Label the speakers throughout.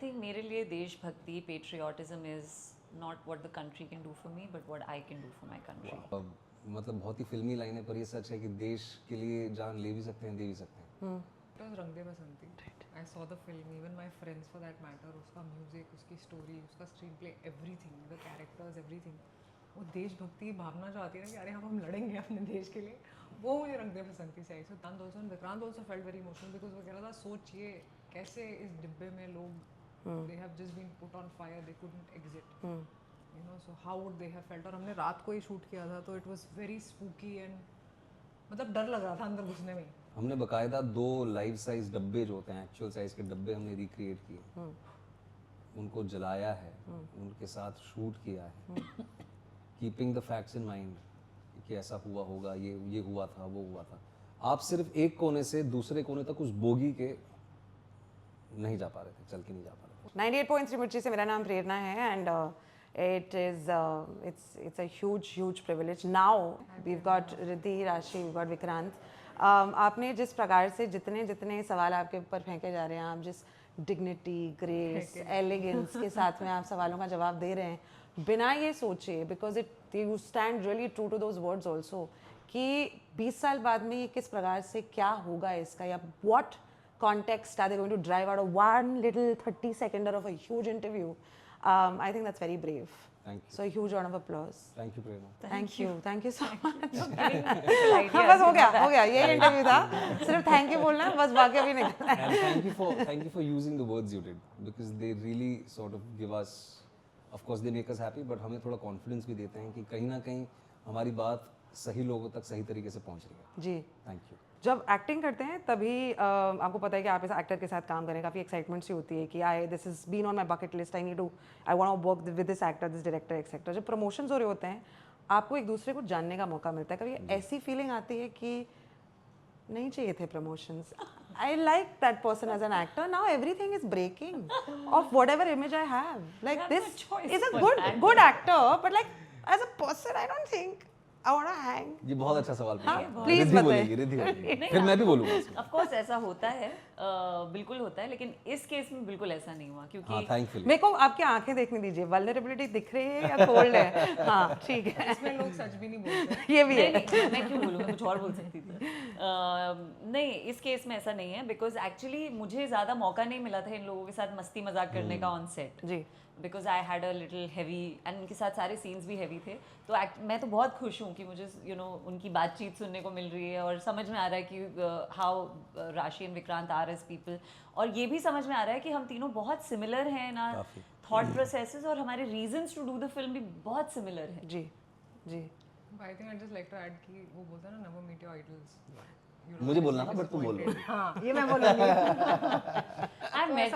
Speaker 1: think मेरे लिए देशभक्ति patriotism is not what the country can do for me but what I can do for my country.
Speaker 2: मतलब बहुत ही फिल्मी line है पर ये सच है कि देश के लिए जान ले भी सकते हैं, दे भी सकते हैं।
Speaker 3: It was रंग दे बसंती। I saw the film, even my friends for that matter, उसका म्यूजिक, उसकी स्टोरी, उसका screenplay, everything, the characters, everything. वो देशभक्ति भावना जो आती है ना कि अरे हम लड़ेंगे अपने देश के लिए, वो मुझे रंग दे बसंती से आई। सो Vikrant also felt very emotional because वो कह रहा था सोचिए कैसे इस डिब्बे में लोग they have just been put on fire, they couldn't exit, you know, so how would they have felt। और हमने रात को ही शूट किया था तो it was very spooky and मतलब डर लग रहा था अंदर घुसने में।
Speaker 2: हमने बकायदा 2 लाइफ साइज डब्बे जो होते हैं, एक्चुअल साइज के डब्बे हमने रिक्रिएट किए, उनको जलाया है, उनके साथ शूट किया है, keeping the facts in mind कि ऐसा हुआ होगा, ये हुआ था, वो हुआ था। आप सिर्फ एक कोने से दूसरे कोने तक उस बोगी के नहीं जा पा रहे थे, चल के नहीं जा पा रहे थे।
Speaker 4: 98.3 मिर्ची से मेरा नाम प्रेरणा है and it's a huge privilege. Now we've got Riddhi, Rashi, we've got Vikrant. आपने जिस प्रकार से जितने सवाल आपके ऊपर फेंके जा रहे हैं, आप जिस डिग्निटी, ग्रेस, एलिगेंस के साथ में आप सवालों का जवाब दे रहे हैं, बिना ये सोचे, because you stand really true to those words also, कि 20 साल बाद में ये किस प्रकार से क्या होगा इसका, या what context are they going to drive out of one little 30-seconder of a huge interview. I think that's very brave.
Speaker 2: Thank you.
Speaker 4: So a huge round of applause.
Speaker 2: Thank you Prerna.
Speaker 4: Thank you so much.
Speaker 1: हाँ,
Speaker 4: बस हो गया यही interview था, सिर्फ thank you बोलना है, बस बाकी अभी नहीं।
Speaker 2: And thank you for using the words you did because they really sort of give us, of course they make us happy, but हमें थोड़ा confidence भी देते हैं कि कहीं ना कहीं हमारी बात सही लोगों तक सही तरीके से पहुंच रही है।
Speaker 4: जी,
Speaker 2: थैंक यू।
Speaker 4: जब एक्टिंग करते हैं तभी आपको पता है कि आप इस एक्टर के साथ काम करें, काफ़ी एक्साइटमेंट सी होती है कि this is been on my bucket list, I want to work with this actor, this director, etcetera. जब प्रमोशंस हो रहे होते हैं आपको एक दूसरे को जानने का मौका मिलता है, कभी ऐसी फीलिंग आती है कि नहीं चाहिए थे promotions, I like that person as an actor, now everything is breaking off whatever image I have, like this is a good actor but like as a person I don't think I want to hang.
Speaker 2: ये बहुत अच्छा सवाल पूछा।
Speaker 4: Please
Speaker 2: Riddhi बोलेगी, फिर मैं भी बोलूंगा।
Speaker 1: ऑफ कोर्स ऐसा होता है, बिल्कुल होता है, लेकिन इस केस में बिल्कुल ऐसा नहीं हुआ क्योंकि
Speaker 2: हाँ, थैंकफुली।
Speaker 4: मेरे को आपकी आंखें देखने दीजिए, वल्नरेबिलिटी दिख रही है या कोल्ड है? हाँ ठीक है,
Speaker 3: इसमें लोग सच भी नहीं बोलते।
Speaker 4: ये भी है।
Speaker 1: नहीं, मैं क्यों बोलूँ, कुछ और बोल सकती थी। नहीं, इस केस में ऐसा नहीं है बिकॉज एक्चुअली मुझे ज़्यादा मौका नहीं मिला था इन लोगों के साथ मस्ती मजाक करने का ऑन सेट
Speaker 4: जी,
Speaker 1: because I had a little heavy and उनके साथ सारे सीन्स भी हैवी थे, तो मैं तो बहुत खुश हूँ कि मुझे उनकी बातचीत सुनने को मिल रही है और समझ में आ रहा है कि how Rashi and Vikrant are as people, और ये भी समझ में आ रहा है कि हम तीनों बहुत सिमिलर हैं ना, थॉट प्रोसेसेस और हमारे reasons to do the film भी बहुत सिमिलर है।
Speaker 4: जी जी।
Speaker 3: I think I just like to add कि वो बोलता है ना, नेवर मीट योर आइडल्स।
Speaker 2: मुझे बोलना था बट तुम बोल लो।
Speaker 3: हाँ, ये मैं बोलूँगी।
Speaker 1: तो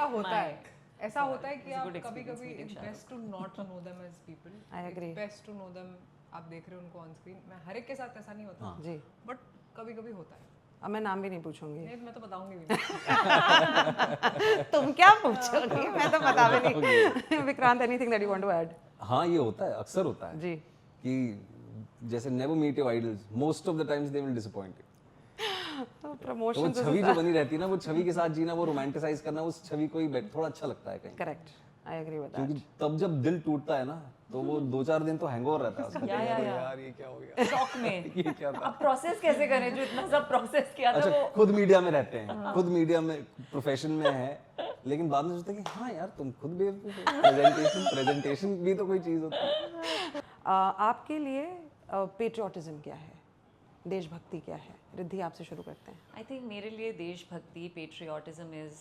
Speaker 3: ऐसा होता है कि आप कभी-कभी it's best to not know them as people.
Speaker 4: I agree.
Speaker 3: It's best to know them, आप देख रहे हो उनको ऑन स्क्रीन। मैं हर एक के साथ ऐसा नहीं होता
Speaker 4: जी,
Speaker 3: बट कभी-कभी होता है।
Speaker 4: अब मैं नाम भी नहीं पूछूंगी।
Speaker 3: नहीं, मैं तो बताऊंगी भी नहीं।
Speaker 4: तुम क्या पूछोगी, मैं तो बता भी नहीं। Vikrant, anything that you want to add?
Speaker 2: हाँ, ये होता है, अक्सर होता है
Speaker 4: जी,
Speaker 2: कि जैसे never meet your idols, most of the times they will disappoint you.
Speaker 4: तो
Speaker 2: तो
Speaker 4: प्रमोशन
Speaker 2: वो छवि जो बनी रहती है ना, वो छवि के साथ जीना, वो रोमांटिसाइज करना, उस छवि को ही थोड़ा अच्छा लगता है कहीं।
Speaker 4: करेक्ट, आई एग्री विद
Speaker 2: क्योंकि
Speaker 4: दैट।
Speaker 2: तब जब दिल टूटता है ना, तो वो 2-4 दिन तो हैंगओवर रहता है उसका।
Speaker 1: या।
Speaker 2: यार ये क्या हो गया,
Speaker 1: शॉक में
Speaker 2: ये क्या था।
Speaker 1: अब प्रोसेस कैसे करें, जो इतना सब प्रोसेस किया था
Speaker 2: अच्छा,
Speaker 1: वो।
Speaker 2: खुद मीडिया में रहते हैं, खुद मीडिया में प्रोफेशन में है, लेकिन बाद में सोचते हैं कि हाँ यार तुम खुद बेवकूफ हो, प्रेजेंटेशन भी तो कोई चीज होती है।
Speaker 4: आपके लिए पेट्रियोटिज्म क्या है, देशभक्ति क्या है? रिद्धि, आपसे शुरू करते हैं।
Speaker 1: आई थिंक मेरे लिए देशभक्ति patriotism is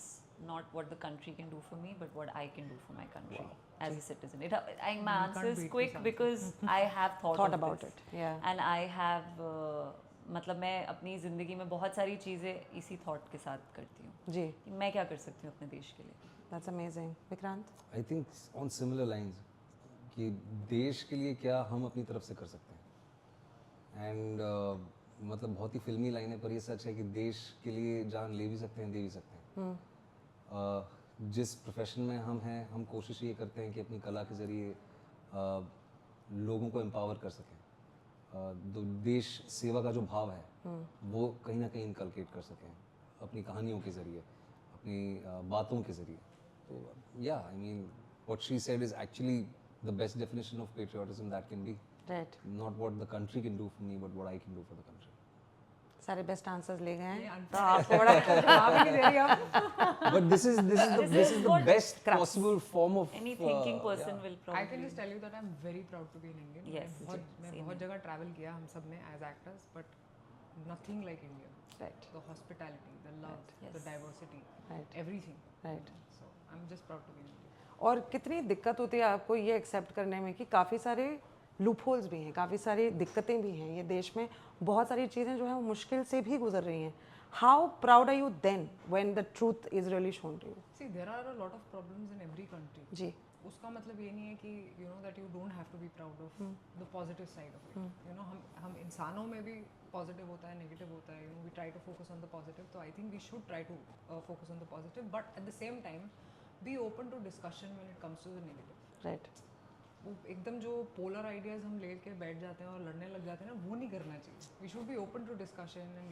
Speaker 1: not what the country can do for me but what I can do for my country as a citizen. My answer is quick because I have thought
Speaker 4: about it, yeah.
Speaker 1: And I have मतलब मैं अपनी ज़िंदगी में बहुत सारी चीज़ें इसी thought के साथ करती हूँ
Speaker 4: जी,
Speaker 1: कि मैं क्या कर सकती हूँ अपने देश के लिए।
Speaker 4: That's amazing. Vikrant?
Speaker 2: I think on similar lines कि देश के लिए क्या हम अपनी तरफ से कर सकते हैं, एंड मतलब बहुत ही फिल्मी लाइन है पर ये सच है कि देश के लिए जान ले भी सकते हैं, दे भी सकते हैं। जिस प्रोफेशन में हम हैं, हम कोशिश ये करते हैं कि अपनी कला के ज़रिए लोगों को एम्पावर कर सकें, देश सेवा का जो भाव है वो कहीं ना कहीं इनकलकेट कर सकें अपनी कहानियों के ज़रिए, अपनी बातों के ज़रिए। तो yeah, I mean, what she said is actually the best definition of patriotism that can be.
Speaker 4: Right
Speaker 2: Not what the country can do for me, but what I can do for the country.
Speaker 4: सारे best answers ले गए
Speaker 3: ये
Speaker 4: हैं तो आपको बड़ा
Speaker 3: जवाब नहीं दे रही आप
Speaker 2: But this is the
Speaker 1: what
Speaker 2: best possible form of
Speaker 1: Any thinking person
Speaker 2: yeah.
Speaker 1: will
Speaker 3: I
Speaker 1: probably.
Speaker 3: can just tell you that I'm very proud to be an Indian.
Speaker 1: Yes,
Speaker 3: मैं बहुत जगह travel किया हम सब ने as actors, but nothing like India.
Speaker 4: Right
Speaker 3: The hospitality, the love, the
Speaker 1: Yes.
Speaker 3: diversity,
Speaker 4: Right.
Speaker 3: everything.
Speaker 4: Right
Speaker 3: So I'm just proud to be an Indian.
Speaker 4: और कितनी दिक्कत होती है आपको ये एक्सेप्ट करने में कि काफ़ी सारे लूप होल्स भी हैं, काफ़ी सारी दिक्कतें भी हैं, ये देश में बहुत सारी चीज़ें जो हैं वो मुश्किल से भी गुजर रही हैं. How proud are you then when the truth is really shown to you?
Speaker 3: See, there are a lot of problems in every country.
Speaker 4: जी
Speaker 3: उसका मतलब ये नहीं है कि you know that you don't have to be proud of the positive side of it. You know हम इंसानों में भी positive होता है, negative होता है. You know we try to focus on the positive. So I think we should try to focus on the positive, but at the same time be open to discussion when it comes to the negative.
Speaker 4: Right
Speaker 3: वो एकदम जो polar ideas हम लेके बैठ जाते हैं और लड़ने लग जाते हैं ना, वो नहीं करना चाहिए. We should be open to discussion and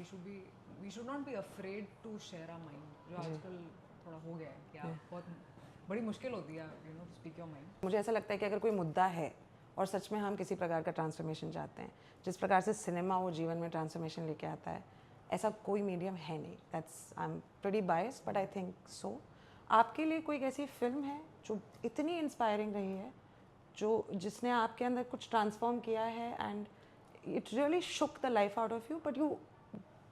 Speaker 3: we should not be afraid to share our mind, जो आजकल थोड़ा हो गया है कि आप बहुत बड़ी मुश्किल होती है you know speak your mind.
Speaker 4: मुझे ऐसा लगता है कि अगर कोई मुद्दा है और सच में हम किसी प्रकार का ट्रांसफॉर्मेशन चाहते हैं, जिस प्रकार से सिनेमा वो जीवन में ट्रांसफॉर्मेशन लेके आता है, ऐसा कोई मीडियम है नहीं. That's I am pretty biased but I think so. आपके लिए कोई ऐसी फिल्म है जो इतनी इंस्पायरिंग रही है, जो जिसने आपके अंदर कुछ ट्रांसफॉर्म किया है and it really shook the life out of you, but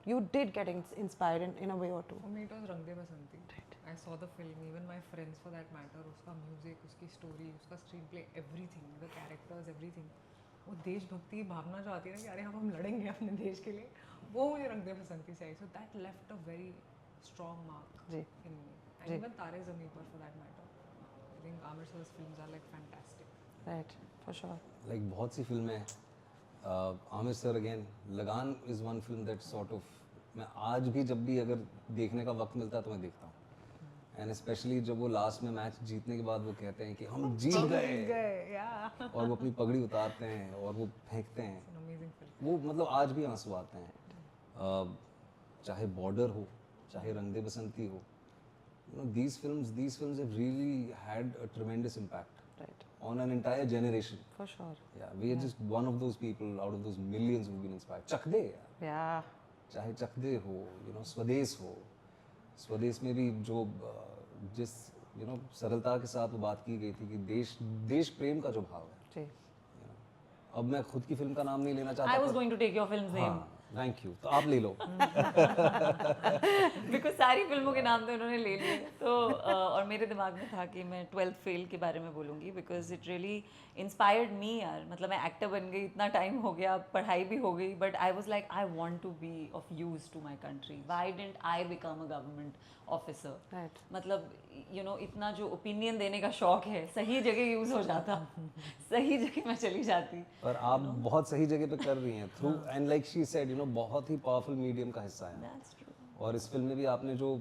Speaker 4: you did get inspired in a way or two?
Speaker 3: For me it was Rang De Basanti. I saw the film, even my friends for that matter. उसका music, उसकी story, उसका screenplay, everything, the characters, everything. वो देशभक्ति भावना जो आती है ना कि अरे हम लड़ेंगे अपने देश के लिए, वो मुझे रंग दे बसंती से आई. So that left a very strong mark
Speaker 4: जी
Speaker 3: in me. And even Tare Zameen Par for that matter. I think Amir sir's films are like fantastic.
Speaker 4: Right for sure.
Speaker 2: Like बहुत सी फिल्में हैं. आमिर सर अगेन, लगान is one film that sort of मैं आज भी जब भी अगर देखने का वक्त मिलता है तो मैं देखता हूँ. एंड स्पेशली जब वो लास्ट में मैच जीतने के बाद वो कहते हैं कि हम जीत गए,
Speaker 3: Yeah.
Speaker 2: और वो अपनी पगड़ी उतारते हैं और वो फेंकते हैं,
Speaker 3: It's an amazing film.
Speaker 2: वो मतलब आज भी आंसू आते हैं. चाहे बॉर्डर हो, चाहे रंग दे बसंती हो, you know, these films have really had a tremendous impact
Speaker 4: right
Speaker 2: on an entire generation.
Speaker 4: For sure.
Speaker 2: Yeah, we are just one of those people out of those millions who've been inspired. चक दे यार,
Speaker 4: या
Speaker 2: चाहे चक दे हो, you know, स्वदेश हो, स्वदेश में भी जो जिस you know सरलता के साथ वो बात की गई थी कि देश प्रेम का जो भाव है.
Speaker 4: जी
Speaker 2: you know. अब मैं खुद की फिल्म का नाम नहीं लेना चाहता.
Speaker 1: I was going to take your film's name.
Speaker 2: हाँ, थैंक यू. तो आप ले लो.
Speaker 1: बिकॉज सारी फिल्मों के नाम तो उन्होंने ले लिए. तो और मेरे दिमाग में था कि मैं 12th फेल के बारे में बोलूँगी because it really inspired me यार. मतलब मैं एक्टर बन गई, इतना टाइम हो गया, पढ़ाई भी हो गई, but I was like I want to be of use to my country. Why didn't I become a government officer?
Speaker 4: Right
Speaker 1: मतलब यू नो इतना जो ओपिनियन देने का शौक है, सही जगह यूज़ हो जाता, सही जगह मैं चली जाती.
Speaker 2: पर आप बहुत सही जगह पे कर रही हैं through and like she said, you know, बहुत ही पावरफुल मीडियम का हिस्सा है.
Speaker 1: That's true.
Speaker 2: और इस फिल्म में भी आपने जो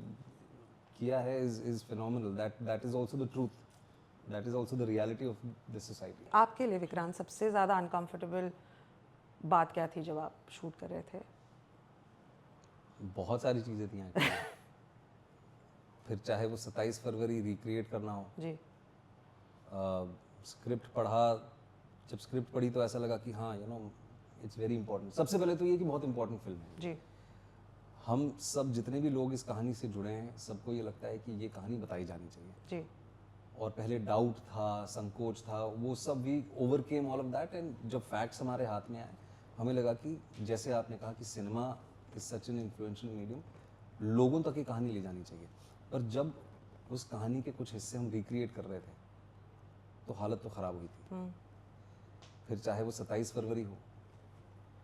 Speaker 2: किया है is phenomenal. That is also the truth, that is also the reality of this society.
Speaker 4: आपके लिए विक्रांत सबसे ज़्यादा अनकंफर्टेबल बात क्या थी जब आप शूट कर रहे थे?
Speaker 2: बहुत सारी चीज़ें थी actually. फिर चाहे वो 27 फरवरी रिक्रिएट करना हो,
Speaker 4: जी
Speaker 2: स्क्रिप्ट पढ़ा, जब स्क्रिप्ट पढ़ी तो ऐसा लगा कि हाँ, you know, it's very important. सबसे पहले तो ये कि बहुत इंपॉर्टेंट फिल्म है.
Speaker 4: जी
Speaker 2: हम सब जितने भी लोग इस कहानी से जुड़े हैं, सबको ये लगता है कि ये कहानी बताई जानी चाहिए.
Speaker 4: जी
Speaker 2: और पहले डाउट था, संकोच था, वो सब we overcame all of that. And जब फैक्ट्स हमारे हाथ में आए, हमें लगा कि जैसे आपने कहा कि cinema is such an influential medium, लोगों तक ये कहानी ले जानी चाहिए. पर जब उस कहानी के कुछ हिस्से हम रिक्रिएट कर रहे थे तो हालत तो ख़राब हुई थी. फिर चाहे वो 27 फरवरी हो,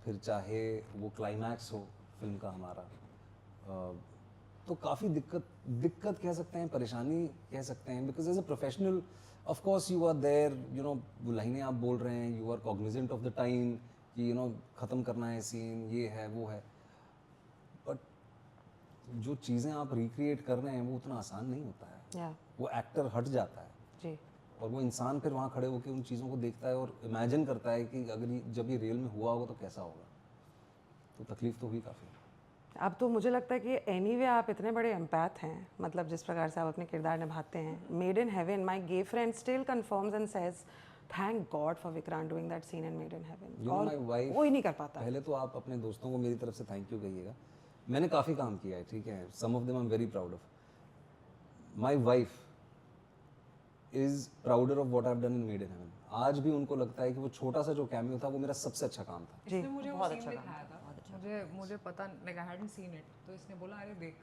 Speaker 2: फिर चाहे वो क्लाइमैक्स हो फिल्म का हमारा, तो काफ़ी दिक्कत कह सकते हैं, परेशानी कह सकते हैं. Because as a professional of course you are there, you know, वो लाइनें आप बोल रहे हैं, you are cognizant of the time कि यू नो ख़त्म करना है सीन, ये है वो है. बट जो चीज़ें आप रिक्रिएट कर रहे हैं वो उतना आसान नहीं होता है.
Speaker 4: या
Speaker 2: वो एक्टर हट जाता है
Speaker 4: जी
Speaker 2: और वो इंसान फिर वहाँ खड़े होकर उन चीज़ों को देखता है और इमेजिन करता है कि अगर जब ये रियल में हुआ होगा तो कैसा होगा. तो तकलीफ तो हुई काफ़ी.
Speaker 4: अब तो मुझे लगता है कि anyway आप इतने बड़े एम्पैथ हैं, मतलब जिस प्रकार से आप अपने किरदार निभाते हैं. Made in Heaven, my gay friend still confirms and says, thank God for Vikrant doing that scene in Made in Heaven.
Speaker 2: You know,
Speaker 4: और
Speaker 2: my wife,
Speaker 4: कोई नहीं कर पाता.
Speaker 2: पहले तो आप अपने दोस्तों को मेरी तरफ से थैंक यू कहिएगा. मैंने काफ़ी काम किया है, ठीक है. Some of them I am very proud of. My wife is prouder of what I have done in Made in Heaven. आज भी उनको लगता है कि वो छोटा सा जो कैमियो था वो मेरा सबसे अच्छा काम था.
Speaker 3: इसने मुझे वो सीन दिखाया था, मुझे पता, like I hadn't seen it, तो इसने बोला अरे देख,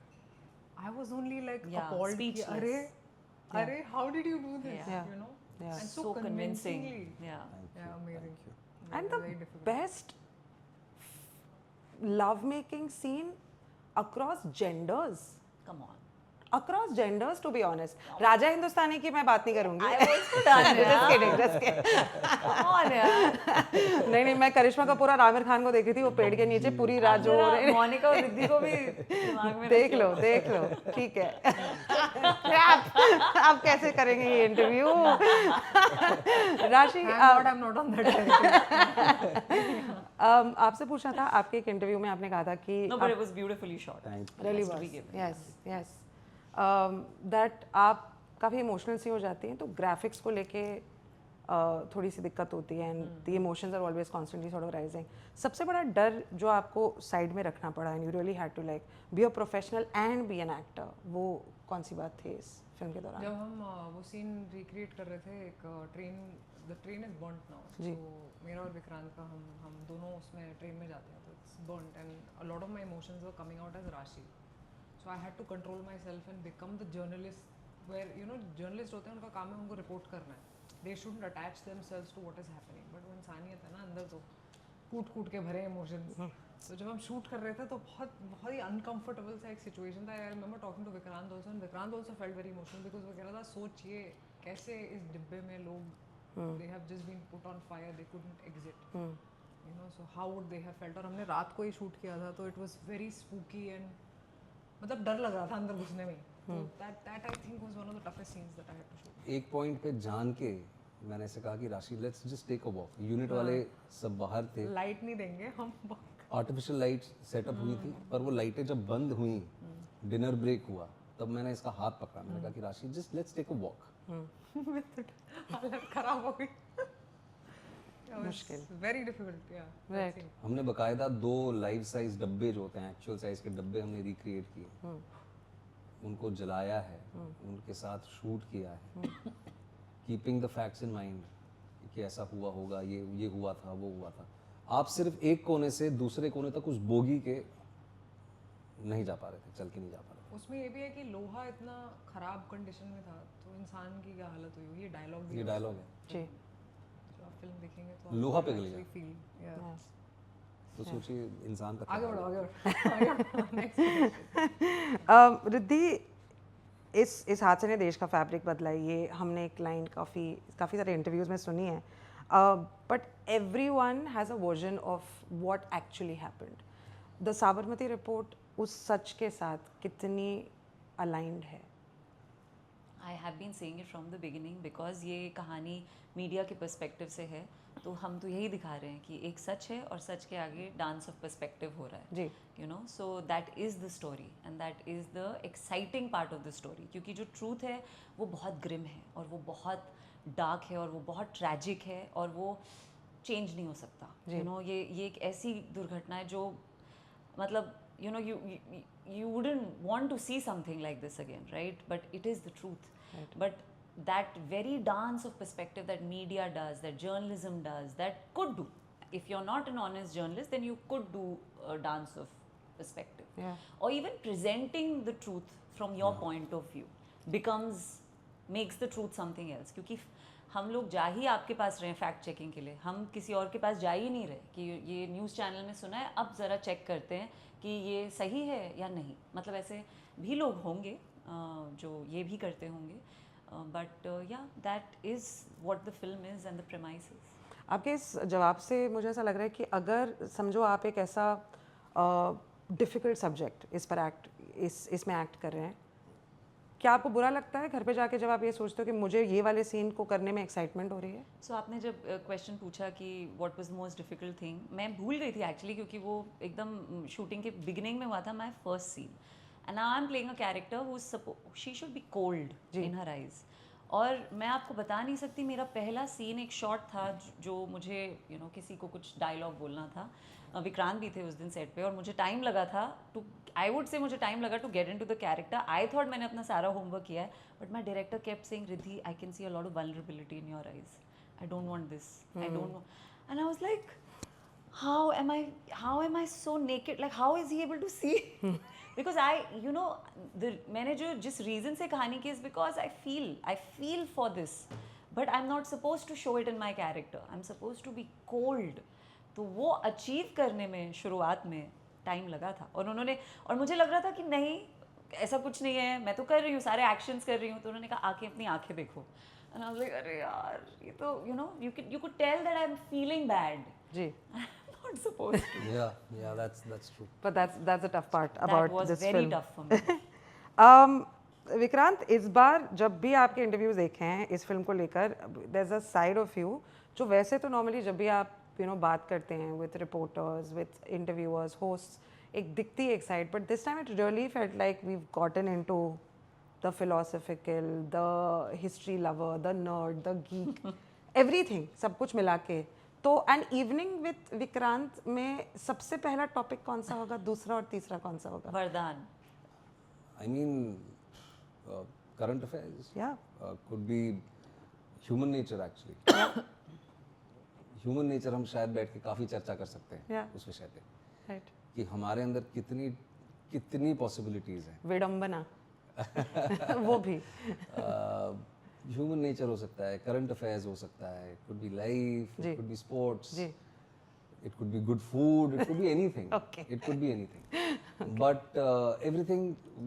Speaker 3: I was only like appalled कि अरे how did you do this, you know, and so convincingly, yeah, amazing.
Speaker 4: And the best love making scene across genders.
Speaker 1: Come on.
Speaker 4: Across genders, to be honest. Raja Hindustani की मैं बात नहीं करूंगी.
Speaker 1: I also done it.
Speaker 4: Just kidding, just kidding.
Speaker 1: Come on यार.
Speaker 4: नहीं मैं करिश्मा कपूर और आमिर खान को देखी थी वो पेड़ के नीचे पूरी रात जो हो रहे.
Speaker 1: मोनिका और रिद्धि को भी दिमाग में
Speaker 4: देख लो ठीक है. आप कैसे करेंगे ये इंटरव्यू? राशि,
Speaker 3: I'm not on that.
Speaker 4: आपसे पूछना था, आपके एक इंटरव्यू में आपने कहा था कि
Speaker 1: No, but it was beautifully shot.
Speaker 4: really was. Yes. That आप काफ़ी इमोशनल सी हो जाती हैं, तो ग्राफिक्स को लेके थोड़ी सी दिक्कत होती है and the emotions are always constantly sort of rising. सबसे बड़ा डर जो आपको साइड में रखना पड़ा and you really had to like be a professional and be an actor, वो कौन सी बात थी इस फिल्म के दौरान?
Speaker 3: जब हम वो सीन रिक्रिएट कर रहे थे, एक the train is burnt now, तो मेरा और विक्रांत का हम दोनों उसमें ट्रेन में जाते हैं, तो it's burnt and a lot of my emotions were coming out as Rashi. So I had to control myself and become the journalist, where you know journalist होते हैं, उनका काम है उनको रिपोर्ट करना है. They shouldn't attach themselves to what is happening. But वो इंसानियत है ना अंदर, तो कूट के भरे इमोशंस. तो जब हम शूट कर रहे थे तो बहुत ही अनकंफर्टेबल सा एक सिचुएशन था. I remember talking to Vikrant also, and Vikrant also felt very emotional because वो कह रहा था सोचिए कैसे इस डिब्बे में लोग they have just been put on fire, they couldn't exit, you know, so how would they have felt. और हमने रात को ही शूट किया था, तो it was very spooky and मतलब डर लग रहा था अंदर घुसने में. that I think was one of the toughest scenes that I had to shoot.
Speaker 2: एक पॉइंट पे जान के मैंने ऐसे कहा कि Rashi let's just take a walk. Unit वाले सब बाहर थे,
Speaker 3: लाइट नहीं देंगे हम.
Speaker 2: आर्टिफिशियल लाइट सेटअप हुई थी, पर वो लाइटें जब बंद हुई, डिनर ब्रेक हुआ, तब मैंने इसका हाथ पकड़ा. मैंने कहा कि Rashi just let's take a walk.
Speaker 3: हालत खराब हो गई.
Speaker 4: मुश्किल,
Speaker 3: वेरी डिफिकल्ट. या
Speaker 4: राइट.
Speaker 2: हमने बकायदा 2 लाइफ साइज डब्बे जो होते हैं, एक्चुअल साइज के डब्बे हमने रिक्रिएट किए, उनको जलाया है, उनके साथ शूट किया है, keeping the facts in mind कि ऐसा हुआ होगा, ये हुआ था, वो हुआ था. आप सिर्फ एक कोने से दूसरे कोने तक उस बोगी के नहीं जा पा रहे थे, चल के नहीं जा पा रहे थे.
Speaker 3: उसमें ये भी है कि लोहा इतना खराब कंडीशन में था, तो इंसान की क्या हालत हुई होगी. ये डायलॉग है
Speaker 4: जी.
Speaker 3: फिल्म देखेंगे तो
Speaker 2: लोहा पिघल गया.
Speaker 3: फील.
Speaker 2: तो सोचिए इंसान का
Speaker 3: आगे बढ़ो.
Speaker 4: रिद्धि, इस हादसे ने देश का फैब्रिक बदला है, ये हमने एक लाइन काफ़ी सारे इंटरव्यूज़ में सुनी है. But everyone has a version of what actually happened. The Sabarmati report उस सच के साथ कितनी अलाइंड है?
Speaker 1: I have been saying it from the beginning, because ये कहानी मीडिया के पर्सपेक्टिव से है, तो हम तो यही दिखा रहे हैं कि एक सच है और सच के आगे डांस ऑफ पर्सपेक्टिव हो रहा है
Speaker 4: जी.
Speaker 1: You know, so that is the story and that is the exciting part of the story. क्योंकि जो ट्रूथ है वो बहुत ग्रिम है और वो बहुत डार्क है और वो बहुत ट्रैजिक है और वो चेंज नहीं हो सकता. यू नो, ये एक ऐसी दुर्घटना है जो मतलब you know you wouldn't want to see something like this again, right? But it is the truth.
Speaker 4: Right.
Speaker 1: But that very dance of perspective that media does, that journalism does, that could do, if you're not an honest journalist, then you could do a dance of perspective.
Speaker 4: Yeah.
Speaker 1: Or even presenting the truth from your point of view makes the truth something else. क्योंकि हम लोग जा ही आपके पास रहे हैं fact checking के लिए, हम किसी और के पास जा ही नहीं रहे कि ये न्यूज़ चैनल में सुना है, अब ज़रा चेक करते हैं कि ये सही है या नहीं. मतलब ऐसे भी लोग होंगे जो ये भी करते होंगे, बट या that is what the film is and the premises.
Speaker 4: आपके इस जवाब से मुझे ऐसा लग रहा है कि अगर समझो आप एक ऐसा डिफ़िकल्ट सब्जेक्ट इसमें एक्ट कर रहे हैं, क्या आपको बुरा लगता है घर पे जाके जब आप ये सोचते हो कि मुझे ये वाले सीन को करने में एक्साइटमेंट हो रही है?
Speaker 1: सो आपने जब क्वेश्चन पूछा कि what was most difficult thing, मैं भूल गई थी एक्चुअली, क्योंकि वो एकदम शूटिंग के बिगिनिंग में हुआ था, my first scene, and now I am playing a character who she should be cold in her eyes. और मैं आपको बता नहीं सकती, मेरा पहला सीन एक शॉट था जो मुझे किसी को कुछ डायलॉग बोलना था। विक्रांत भी थे उस दिन सेट पे, और मुझे टाइम लगा था टू, आई वुड से मुझे टाइम लगा to get into the character. I thought मैंने अपना सारा होमवर्क किया है, but my director kept saying, Riddhi I can see a lot of vulnerability in your eyes, I don't want this, I don't want, and I was like how am I so naked, like how is he able to see? Because मैंने जो जिस reason से कहानी की, is because I feel for this, but I'm not supposed to show it in my character, I'm supposed to be cold. तो वो achieve करने में शुरुआत में टाइम लगा था, और मुझे लग रहा था कि नहीं ऐसा कुछ नहीं है, मैं तो कर रही हूँ, सारे एक्शंस कर रही हूँ। तो उन्होंने कहा आके अपनी आंखें देखो, and I was like अरे यार ये तो you could tell that I'm feeling bad.
Speaker 4: Ji.
Speaker 1: Not supposed to.
Speaker 2: Yeah, that's true.
Speaker 4: But that's the tough part
Speaker 1: That
Speaker 4: about
Speaker 1: was
Speaker 4: this
Speaker 1: very
Speaker 4: film.
Speaker 1: tough for me.
Speaker 4: Vikrant, इस बार जब भी आपके interviews देखे हैं इस फिल्म को लेकर, there is a side of you जो वैसे तो नॉर्मली जब भी आप बात करते हैं with reporters, with interviewers, hosts, एक दिखती है एक side, but this time it really felt like we have gotten into the philosophical, the history lover, the nerd, the geek, everything, सब कुछ मिला के। तो एंड इवनिंग विद विक्रांत में सबसे पहला टॉपिक कौन सा होगा, दूसरा और तीसरा कौन सा होगा?
Speaker 1: वरदान।
Speaker 2: I mean, current affairs.
Speaker 4: Yeah.
Speaker 2: Could be human nature actually. Human nature हम शायद बैठ के काफ़ी चर्चा कर सकते हैं
Speaker 4: Yeah.
Speaker 2: उस विषय पे,
Speaker 4: राइट.
Speaker 2: कि हमारे अंदर कितनी पॉसिबिलिटीज़ हैं।
Speaker 4: विडंबना वो भी
Speaker 2: ह्यूमन नेचर हो सकता है, करंट अफेयर्स हो सकता है, it could be life, it could be sports,
Speaker 4: जी.
Speaker 2: it could be good food, it could be anything.
Speaker 4: Okay.
Speaker 2: It could be anything. But everything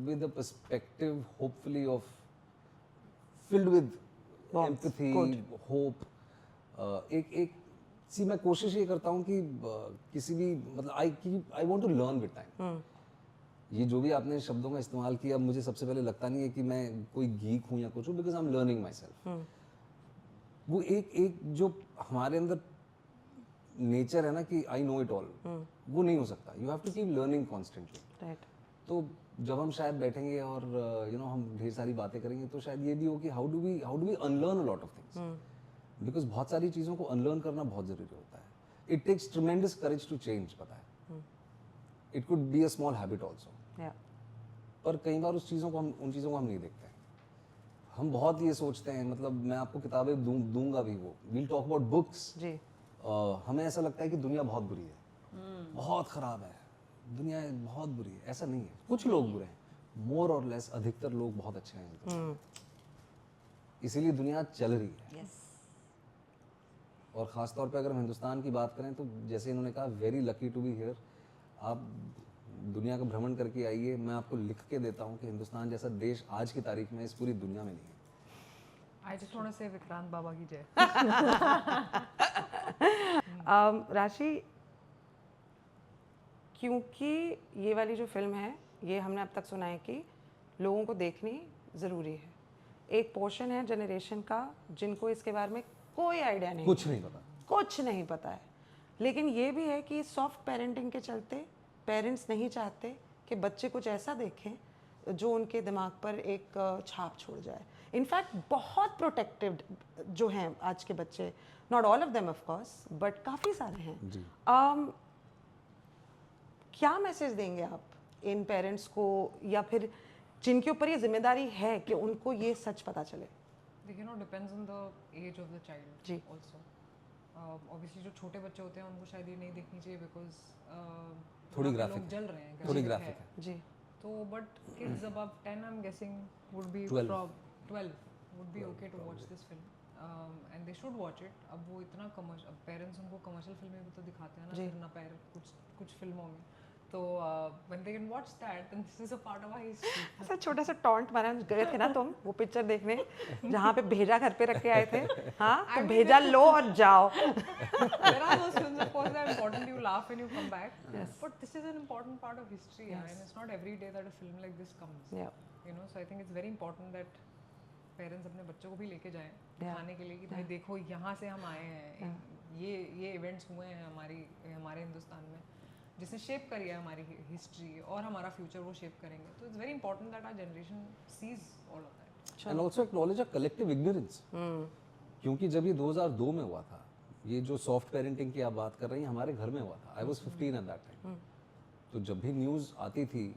Speaker 2: with a perspective, hopefully, of filled with
Speaker 4: Warmth.
Speaker 2: empathy,
Speaker 4: Good.
Speaker 2: hope. एक सी मैं कोशिश ये करता हूँ कि किसी भी मतलब I want to learn with time. ये जो भी आपने शब्दों का इस्तेमाल किया, मुझे सबसे पहले लगता नहीं है कि मैं कोई गीक हूँ या कुछ हूँ, because I am learning my self. वो एक जो हमारे अंदर नेचर है ना कि आई नो इट ऑल, वो नहीं हो सकता। You have to keep learning constantly.
Speaker 4: Right.
Speaker 2: तो जब हम शायद बैठेंगे और हम ढेर सारी बातें करेंगे, तो शायद ये भी हो कि how do we unlearn a lot of things, because बहुत सारी चीज़ों को अनलर्न करना बहुत ज़रूरी होता है। It takes tremendous courage to change, पता है। It could be a small habit also, पर कई बार उन चीज़ों को हम नहीं देखते हैं। हम बहुत ये सोचते हैं, मतलब मैं आपको किताबें दूंगा भी, वो वील टॉक अबाउट बुक्स जी। हमें ऐसा लगता है कि दुनिया बहुत बुरी है, बहुत ख़राब है, दुनिया बहुत बुरी है। ऐसा नहीं है, कुछ लोग बुरे हैं, मोर और लेस अधिकतर लोग बहुत अच्छे हैं, इसीलिए दुनिया चल रही है।
Speaker 1: yes.
Speaker 2: और ख़ास तौर पे अगर हम हिंदुस्तान की बात करें, तो जैसे इन्होंने कहा, very lucky to be here. आप दुनिया का भ्रमण करके आइए, मैं आपको लिख के देता हूँ कि हिंदुस्तान जैसा देश आज की तारीख में इस पूरी दुनिया में नहीं है।
Speaker 3: I just want to say Vikrant बाबा की जय।
Speaker 4: राशि, क्योंकि ये वाली जो फिल्म है, ये हमने अब तक सुना है कि लोगों को देखनी ज़रूरी है। एक पोर्शन है जनरेशन का जिनको इसके बारे में कोई आइडिया नहीं,
Speaker 2: कुछ नहीं पता
Speaker 4: है। लेकिन ये भी है कि सॉफ्ट पेरेंटिंग के चलते पेरेंट्स नहीं चाहते कि बच्चे कुछ ऐसा देखें जो उनके दिमाग पर एक छाप छोड़ जाए। इनफैक्ट बहुत प्रोटेक्टिव जो हैं आज के बच्चे, not all of them of course, but काफ़ी सारे हैं। क्या मैसेज देंगे आप इन पेरेंट्स को, या फिर जिनके ऊपर ये जिम्मेदारी है कि उनको ये सच पता चले?
Speaker 3: देखिए, depends on the age of the child
Speaker 4: जी।
Speaker 3: ऑल्सो। ऑब्वियसली जो छोटे बच्चे होते हैं उनको शायद ये नहीं देखनी चाहिए, बिकॉज
Speaker 2: थोड़ी ग्राफिक
Speaker 3: लोग जल रहे हैं,
Speaker 2: थोड़ी ग्राफिक है
Speaker 4: जी।
Speaker 3: तो but kids above 10 I am guessing would be 12 would be okay to watch this film, and they should watch it. अब वो इतना कमर्शियल, अब पेरेंट्स उनको कमर्शियल फिल्में भी तो दिखाते हैं ना, सिरना पैर कुछ फिल्मों में, तो when they can watch that, then this is a part of our history.
Speaker 4: ऐसा छोटा सा टॉन्ट मारा, गए थे ना तुम वो पिक्चर देखने जहाँ पे भेजा घर पे रख के आए थे, हाँ तो भेजा लो और जाओ।
Speaker 3: There are those films, of course, that are important. You laugh when you come back. Yes. But this is an important part of history, and it's not every day that a film like this comes.
Speaker 4: Yeah.
Speaker 3: You know, so I think it's very important that parents अपने बच्चों को भी लेके जाएं दिखाने के लिए कि भाई देखो यहाँ से हम आए हैं, ये इवेंट्स हुए हैं हमारे हिंदुस्तान में जिसने शेप करी है हमारी हिस्ट्री और हमारा फ्यूचर वो शेप करेंगे. तो it's very important that our generation sees all of that
Speaker 2: and also acknowledge a collective ignorance. क्योंकि जब ये 2002 में हुआ था, ये जो सॉफ्ट पेरेंटिंग की आप बात कर रही हैं हमारे घर में हुआ था. I was 15 at that time. तो जब भी न्यूज़ आती थी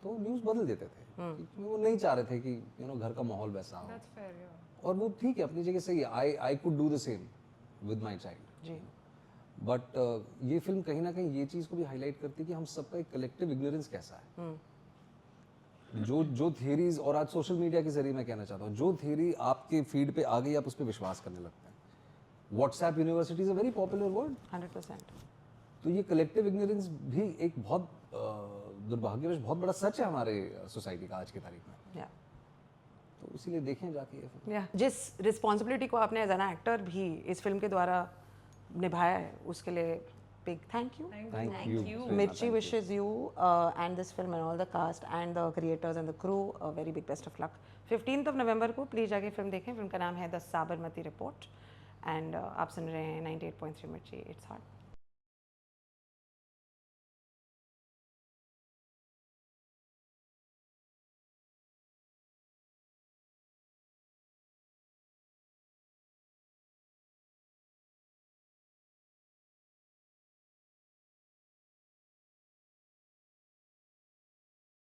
Speaker 2: तो न्यूज़ बदल देते थे क्योंकि वो नहीं चाह रहे थे कि यू नो घर का माहौल वैसा हो.
Speaker 3: That's fair. या
Speaker 2: और वो ठीक है अपनी जगह सही है. I could do the same with my child.
Speaker 4: जी.
Speaker 2: बट ये फिल्म कहीं ना कहीं ये चीज़ को भी हाईलाइट करती है कि हम सबका एक कलेक्टिव इग्नोरेंस कैसा है. जो थियरीज, और आज सोशल मीडिया के जरिए मैं कहना चाहता हूँ, जो थियरी आपके फीड पे आ गई आप उस पर विश्वास करने लगते हैं. WhatsApp university is a very popular word.
Speaker 4: 100%.
Speaker 2: तो ये कलेक्टिव इग्नोरेंस भी एक बहुत दुर्भाग्यवश बहुत बड़ा सच है हमारे सोसाइटी का आज की तारीख में.
Speaker 4: या
Speaker 2: तो इसीलिए देखें जाके ये फिल्म.
Speaker 4: या जिस रिस्पॉन्सिबिलिटी को आपने एज एन एक्टर भी इस फिल्म के द्वारा निभाया है उसके लिए big thank you.
Speaker 2: Thank you.
Speaker 4: Mirchi wishes you and this film and all the cast and the creators and the crew a very big best of luck. 15th of November को please जाके film देखें. Film का नाम है the Sabarmati report. And आप सुन रहे हैं 98.3 मिर्ची. It's hot.